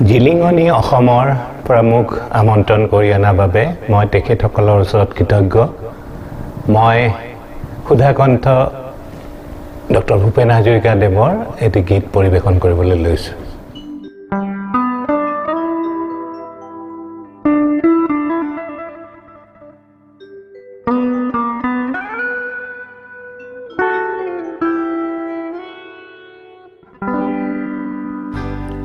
জিলিঙনি অসমৰ পৰা মোক আমন্ত্ৰণ কৰি অনাৰ বাবে মই তেখেতসকলৰ ওচৰত কৃতজ্ঞ। মই সুধাকণ্ঠ ডক্টৰ ভূপেন হাজৰিকা দেৱৰ এটি গীত পৰিৱেশন কৰিবলৈ লৈছোঁ।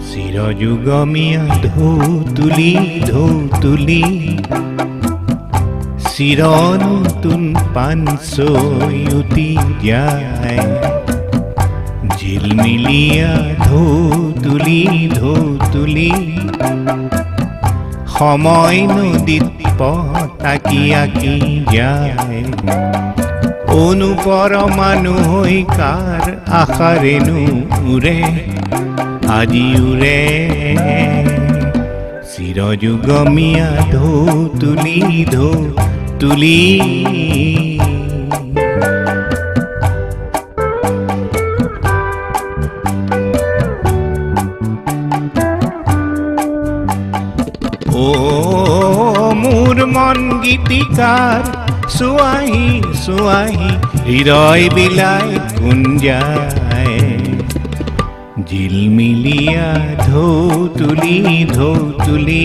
চিৰযুগমীয়া ঢৌ তুলি চিৰ নতুন পানচৈ উটি যায়, ঝিলমিলিয়া ঢৌ তুলি সময় নদীত পতাকি আঁকি যায়। অনুপৰমাণু হৈ কাৰ আশাৰেনো উৰে আজি উৰে, চিৰযুগমীয়া ঢৌ তুলি ও মোৰ মন গীতিকাৰ চুৱাহি হৃদয় বিলাই গুঞ্জায়, ঝিলমিলিয়া ঢৌ তুলি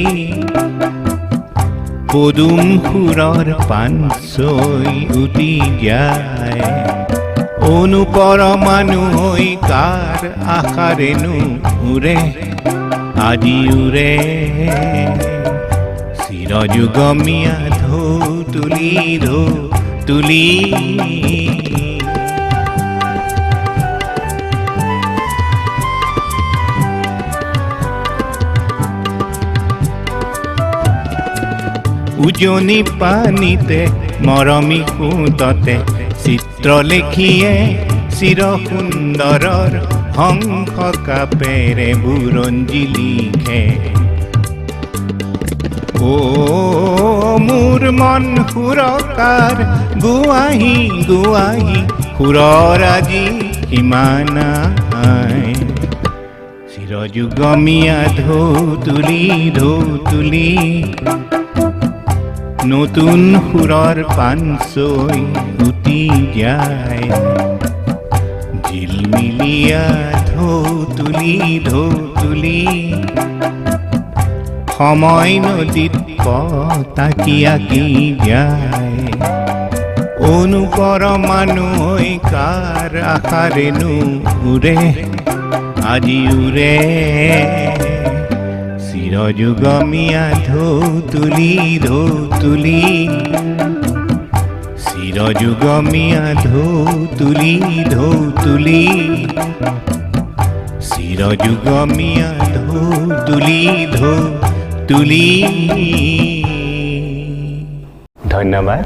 পদুম সুৰৰ পানচৈ উটি যায়। অনুপৰমাণু হৈ কাৰ আশাৰেনো উৰে আজি উৰে, চিৰযুগমীয়া ঢৌ তুলি উজনি পানীতে মৰমী সোঁততে চিত্ৰ লেখিয়ে চিৰ সুন্দৰৰ হংস কাপেৰে বুৰঞ্জী লিখে। ও মোৰ মন সুৰকাৰ গুৱাহি সুৰৰ আজি সীমা নাই, চিৰযুগমীয়া ঢৌ তুলি নতুন সুৰৰ পানচৈ উটি যায়, ঝিলমিলিয়া ঢৌ তুলি সময় নদীত পতাকি আঁকি যায়। অনুপৰমাণু হৈ কাৰ আশাৰেনো উৰে আজি উৰে, চিৰযুগমীয়া ঢৌ তুলি চিৰযুগমীয়া ঢৌ তুলি চিৰযুগমীয়া ঢৌ তুলি। ধন্যবাদ।